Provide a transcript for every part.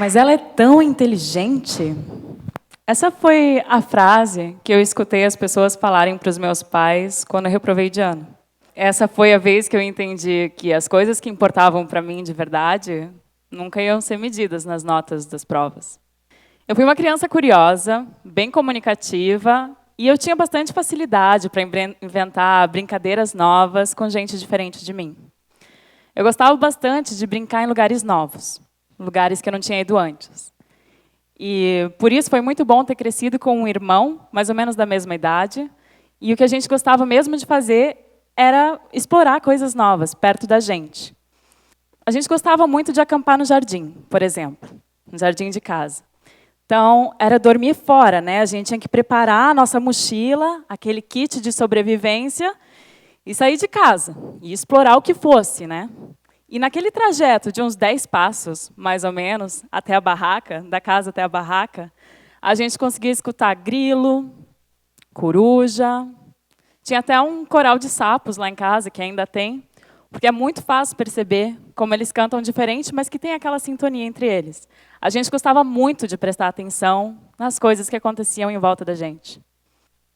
Mas ela é tão inteligente. Essa foi a frase que eu escutei as pessoas falarem para os meus pais quando eu reprovei de ano. Essa foi a vez que eu entendi que as coisas que importavam para mim de verdade nunca iam ser medidas nas notas das provas. Eu fui uma criança curiosa, bem comunicativa, e eu tinha bastante facilidade para inventar brincadeiras novas com gente diferente de mim. Eu gostava bastante de brincar em lugares novos, lugares que eu não tinha ido antes. E por isso foi muito bom ter crescido com um irmão, mais ou menos da mesma idade, e o que a gente gostava mesmo de fazer era explorar coisas novas perto da gente. A gente gostava muito de acampar no jardim, por exemplo, no jardim de casa. Então, era dormir fora, né? A gente tinha que preparar a nossa mochila, aquele kit de sobrevivência, e sair de casa, e explorar o que fosse, né? E naquele trajeto de uns 10 passos, mais ou menos, até a barraca, da casa até a barraca, a gente conseguia escutar grilo, coruja, tinha até um coral de sapos lá em casa, que ainda tem, porque é muito fácil perceber como eles cantam diferente, mas que tem aquela sintonia entre eles. A gente gostava muito de prestar atenção nas coisas que aconteciam em volta da gente.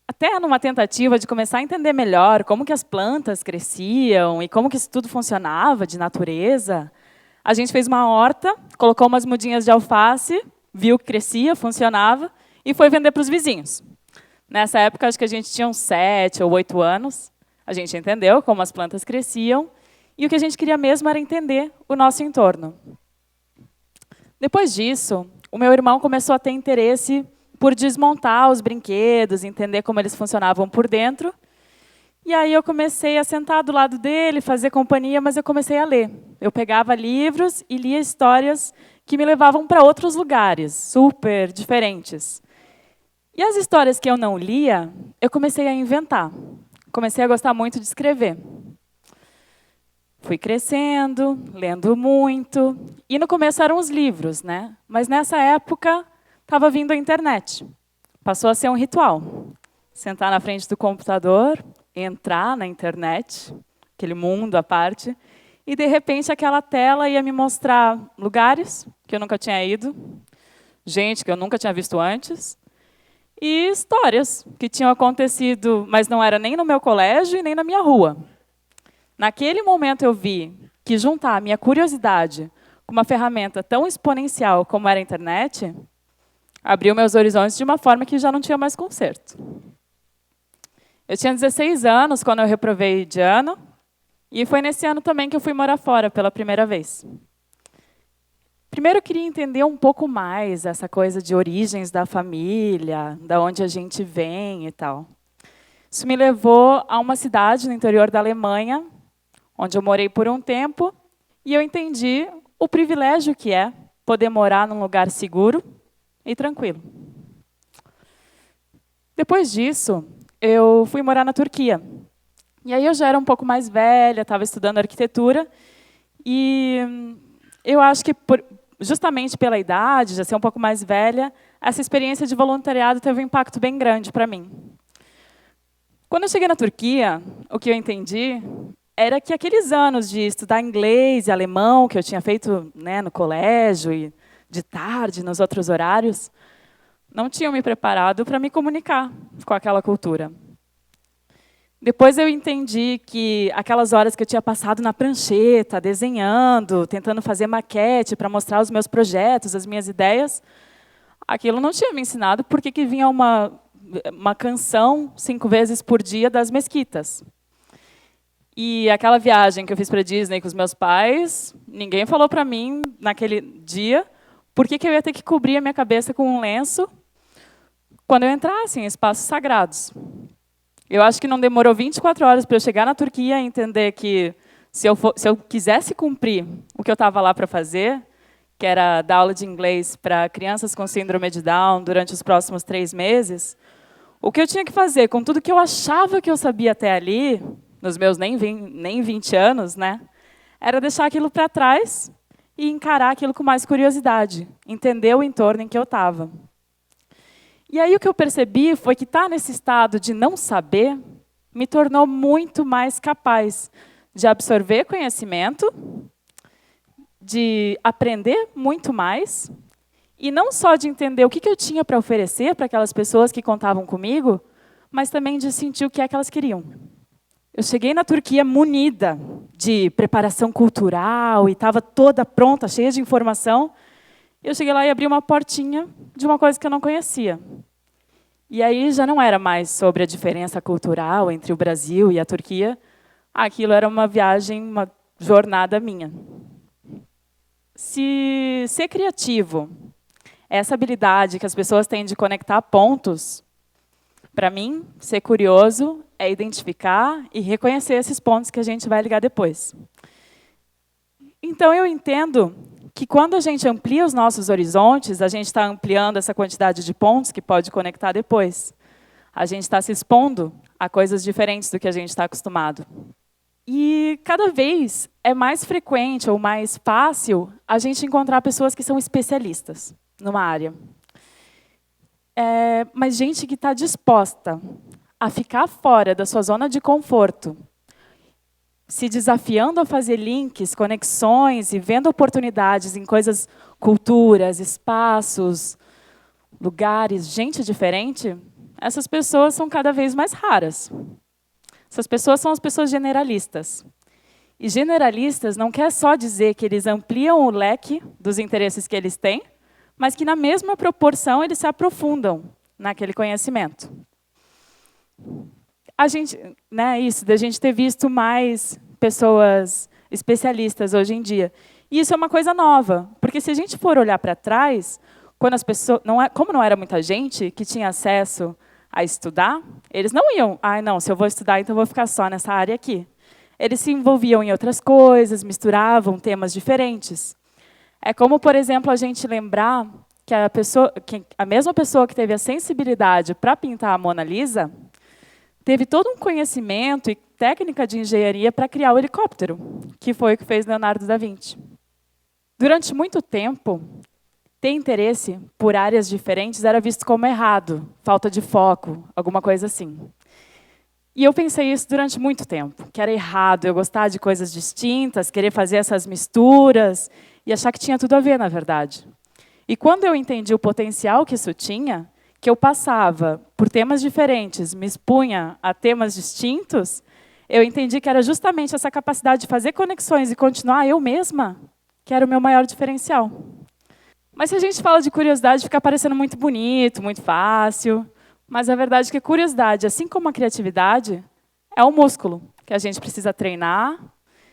Até numa tentativa de começar a entender melhor como que as plantas cresciam e como que isso tudo funcionava de natureza, a gente fez uma horta, colocou umas mudinhas de alface, viu que crescia, funcionava, e foi vender para os vizinhos. Nessa época, acho que a gente tinha uns 7 ou 8 anos, a gente entendeu como as plantas cresciam, e o que a gente queria mesmo era entender o nosso entorno. Depois disso, o meu irmão começou a ter interesse por desmontar os brinquedos, entender como eles funcionavam por dentro. E aí eu comecei a sentar do lado dele, fazer companhia, mas eu comecei a ler. Eu pegava livros e lia histórias que me levavam para outros lugares, super diferentes. E as histórias que eu não lia, eu comecei a inventar. Comecei a gostar muito de escrever. Fui crescendo, lendo muito. E no começo eram os livros, né? Mas nessa época estava vindo a internet. Passou a ser um ritual. Sentar na frente do computador, entrar na internet, aquele mundo à parte, e de repente aquela tela ia me mostrar lugares que eu nunca tinha ido, gente que eu nunca tinha visto antes, e histórias que tinham acontecido, mas não era nem no meu colégio e nem na minha rua. Naquele momento eu vi que juntar a minha curiosidade com uma ferramenta tão exponencial como era a internet abriu meus horizontes de uma forma que já não tinha mais conserto. Eu tinha 16 anos quando eu reprovei de ano, e foi nesse ano também que eu fui morar fora pela primeira vez. Primeiro eu queria entender um pouco mais essa coisa de origens da família, da onde a gente vem e tal. Isso me levou a uma cidade no interior da Alemanha, onde eu morei por um tempo, e eu entendi o privilégio que é poder morar num lugar seguro e tranquilo. Depois disso, eu fui morar na Turquia. E aí eu já era um pouco mais velha, estava estudando arquitetura, e eu acho que, justamente pela idade, já ser um pouco mais velha, essa experiência de voluntariado teve um impacto bem grande para mim. Quando eu cheguei na Turquia, o que eu entendi era que aqueles anos de estudar inglês e alemão, que eu tinha feito, né, no colégio e de tarde, nos outros horários, não tinham me preparado para me comunicar com aquela cultura. Depois eu entendi que aquelas horas que eu tinha passado na prancheta, desenhando, tentando fazer maquete para mostrar os meus projetos, as minhas ideias, aquilo não tinha me ensinado por que vinha uma canção 5 vezes por dia das mesquitas. E aquela viagem que eu fiz para a Disney com os meus pais, ninguém falou para mim, naquele dia, por que eu ia ter que cobrir a minha cabeça com um lenço quando eu entrasse em espaços sagrados. Eu acho que não demorou 24 horas para eu chegar na Turquia e entender que, se eu quisesse cumprir o que eu estava lá para fazer, que era dar aula de inglês para crianças com síndrome de Down durante os próximos 3 meses, o que eu tinha que fazer com tudo que eu achava que eu sabia até ali, nos meus nem 20 anos, né, era deixar aquilo para trás e encarar aquilo com mais curiosidade, entender o entorno em que eu estava. E aí o que eu percebi foi que estar nesse estado de não saber me tornou muito mais capaz de absorver conhecimento, de aprender muito mais E não só de entender o que eu tinha para oferecer para aquelas pessoas que contavam comigo, mas também de sentir o que é que elas queriam. Eu cheguei na Turquia munida de preparação cultural e estava toda pronta, cheia de informação. Eu cheguei lá e abri uma portinha de uma coisa que eu não conhecia. E aí já não era mais sobre a diferença cultural entre o Brasil e a Turquia. Aquilo era uma viagem, uma jornada minha. Se ser criativo, essa habilidade que as pessoas têm de conectar pontos, para mim, ser curioso é identificar e reconhecer esses pontos que a gente vai ligar depois. Então, eu entendo que quando a gente amplia os nossos horizontes, a gente está ampliando essa quantidade de pontos que pode conectar depois. A gente está se expondo a coisas diferentes do que a gente está acostumado. E cada vez é mais frequente ou mais fácil a gente encontrar pessoas que são especialistas numa área. Mas gente que está disposta a ficar fora da sua zona de conforto, se desafiando a fazer links, conexões e vendo oportunidades em coisas, culturas, espaços, lugares, gente diferente, essas pessoas são cada vez mais raras. Essas pessoas são as pessoas generalistas. E generalistas não quer só dizer que eles ampliam o leque dos interesses que eles têm, mas que, na mesma proporção, eles se aprofundam naquele conhecimento. A gente, isso, da gente ter visto mais pessoas especialistas hoje em dia. E isso é uma coisa nova, porque se a gente for olhar para trás, quando as pessoas, como não era muita gente que tinha acesso a estudar, eles não iam, não, se eu vou estudar, então eu vou ficar só nessa área aqui. Eles se envolviam em outras coisas, misturavam temas diferentes. É como, por exemplo, a gente lembrar que a mesma pessoa que teve a sensibilidade para pintar a Mona Lisa teve todo um conhecimento e técnica de engenharia para criar o helicóptero, que foi o que fez Leonardo da Vinci. Durante muito tempo, ter interesse por áreas diferentes era visto como errado, falta de foco, alguma coisa assim. E eu pensei isso durante muito tempo, que era errado eu gostar de coisas distintas, querer fazer essas misturas e achar que tinha tudo a ver, na verdade. E quando eu entendi o potencial que isso tinha, que eu passava por temas diferentes, me expunha a temas distintos, eu entendi que era justamente essa capacidade de fazer conexões e continuar eu mesma, que era o meu maior diferencial. Mas se a gente fala de curiosidade, fica parecendo muito bonito, muito fácil. Mas a verdade é que a curiosidade, assim como a criatividade, é um músculo que a gente precisa treinar,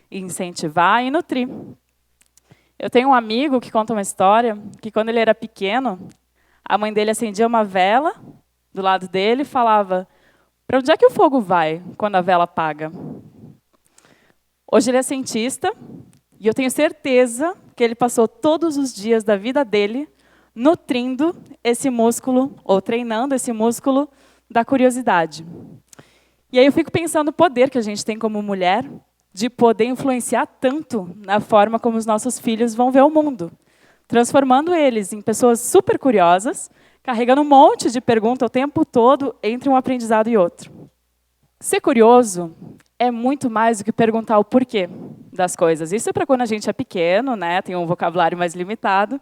incentivar e nutrir. Eu tenho um amigo que conta uma história que, quando ele era pequeno, a mãe dele acendia uma vela do lado dele e falava: para onde é que o fogo vai quando a vela apaga? Hoje ele é cientista e eu tenho certeza que ele passou todos os dias da vida dele nutrindo esse músculo, ou treinando esse músculo da curiosidade. E aí eu fico pensando no poder que a gente tem como mulher de poder influenciar tanto na forma como os nossos filhos vão ver o mundo, transformando eles em pessoas super curiosas, carregando um monte de perguntas o tempo todo entre um aprendizado e outro. Ser curioso é muito mais do que perguntar o porquê das coisas. Isso é para quando a gente é pequeno, tem um vocabulário mais limitado.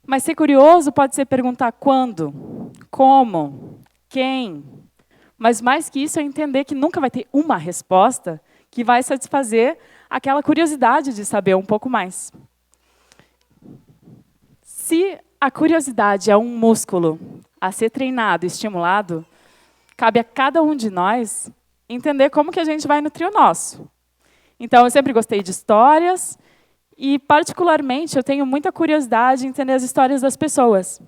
Mas ser curioso pode ser perguntar quando, como, quem. Mas mais que isso é entender que nunca vai ter uma resposta que vai satisfazer aquela curiosidade de saber um pouco mais. Se a curiosidade é um músculo a ser treinado, estimulado, cabe a cada um de nós entender como que a gente vai nutrir o nosso. Então, eu sempre gostei de histórias e, particularmente, eu tenho muita curiosidade em entender as histórias das pessoas.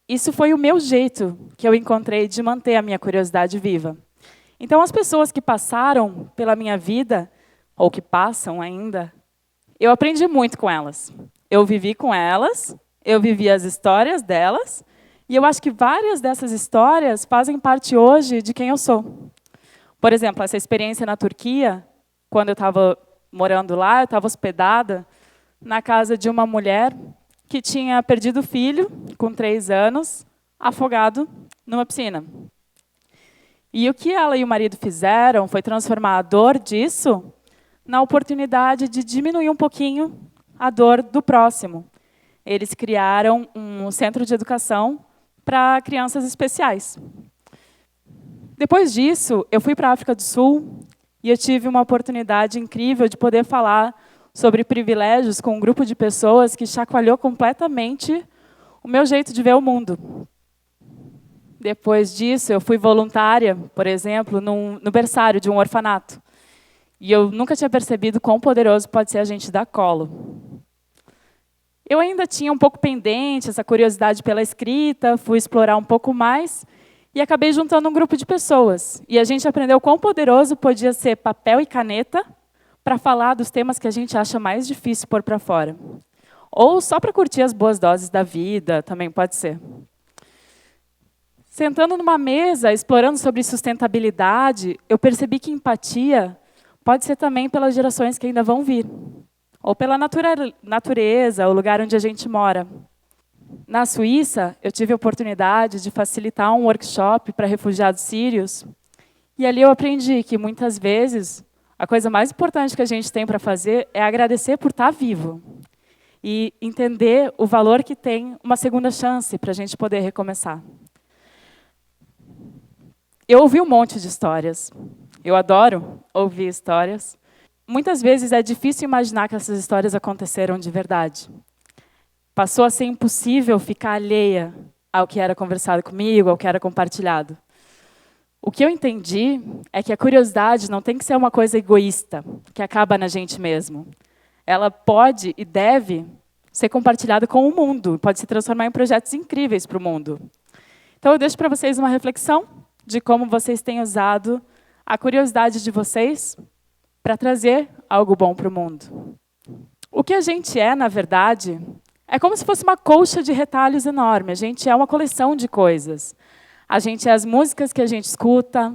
Isso foi o meu jeito que eu encontrei de manter a minha curiosidade viva. Então, as pessoas que passaram pela minha vida, ou que passam ainda, eu aprendi muito com elas. Eu vivi com elas, eu vivi as histórias delas, e eu acho que várias dessas histórias fazem parte hoje de quem eu sou. Por exemplo, essa experiência na Turquia, quando eu estava morando lá, eu estava hospedada na casa de uma mulher que tinha perdido o filho, com 3 anos, afogado numa piscina. E o que ela e o marido fizeram foi transformar a dor disso na oportunidade de diminuir um pouquinho a dor do próximo. eles criaram um centro de educação para crianças especiais. Depois disso, eu fui para a África do Sul e eu tive uma oportunidade incrível de poder falar sobre privilégios com um grupo de pessoas que chacoalhou completamente o meu jeito de ver o mundo. Depois disso, eu fui voluntária, por exemplo, no berçário de um orfanato. E eu nunca tinha percebido quão poderoso pode ser a gente dar colo. Eu ainda tinha um pouco pendente essa curiosidade pela escrita, fui explorar um pouco mais e acabei juntando um grupo de pessoas. E a gente aprendeu quão poderoso podia ser papel e caneta para falar dos temas que a gente acha mais difícil pôr para fora. Ou só para curtir as boas doses da vida, também pode ser. Sentando numa mesa, explorando sobre sustentabilidade, eu percebi que empatia pode ser também pelas gerações que ainda vão vir, ou pela natureza, o lugar onde a gente mora. Na Suíça, eu tive a oportunidade de facilitar um workshop para refugiados sírios, e ali eu aprendi que, muitas vezes, a coisa mais importante que a gente tem para fazer é agradecer por estar vivo, e entender o valor que tem uma segunda chance para a gente poder recomeçar. Eu ouvi um monte de histórias. Eu adoro ouvir histórias. Muitas vezes é difícil imaginar que essas histórias aconteceram de verdade. Passou a ser impossível ficar alheia ao que era conversado comigo, ao que era compartilhado. O que eu entendi é que a curiosidade não tem que ser uma coisa egoísta, que acaba na gente mesmo. Ela pode e deve ser compartilhada com o mundo, pode se transformar em projetos incríveis para o mundo. Então, eu deixo para vocês uma reflexão de como vocês têm usado a curiosidade de vocês para trazer algo bom para o mundo. O que a gente é, na verdade, é como se fosse uma colcha de retalhos enorme. A gente é uma coleção de coisas. A gente é as músicas que a gente escuta,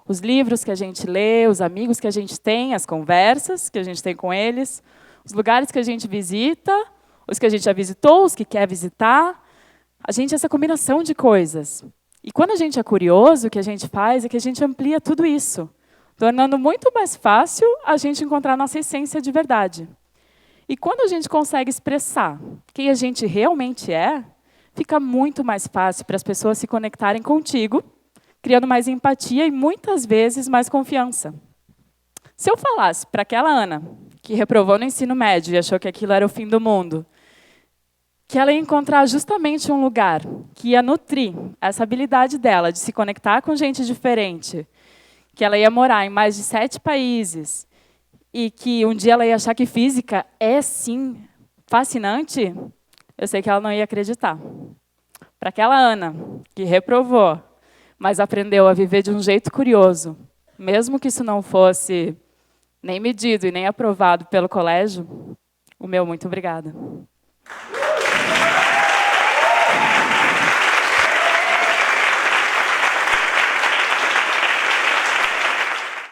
os livros que a gente lê, os amigos que a gente tem, as conversas que a gente tem com eles, os lugares que a gente visita, os que a gente já visitou, os que quer visitar. A gente é essa combinação de coisas. E quando a gente é curioso, o que a gente faz é que a gente amplia tudo isso, tornando muito mais fácil a gente encontrar a nossa essência de verdade. E quando a gente consegue expressar quem a gente realmente é, fica muito mais fácil para as pessoas se conectarem contigo, criando mais empatia e, muitas vezes, mais confiança. Se eu falasse para aquela Ana, que reprovou no ensino médio e achou que aquilo era o fim do mundo, que ela ia encontrar justamente um lugar que ia nutrir essa habilidade dela de se conectar com gente diferente, que ela ia morar em mais de 7 países e que um dia ela ia achar que física é, sim, fascinante, eu sei que ela não ia acreditar. Para aquela Ana, que reprovou, mas aprendeu a viver de um jeito curioso, mesmo que isso não fosse nem medido e nem aprovado pelo colégio, o meu muito obrigada.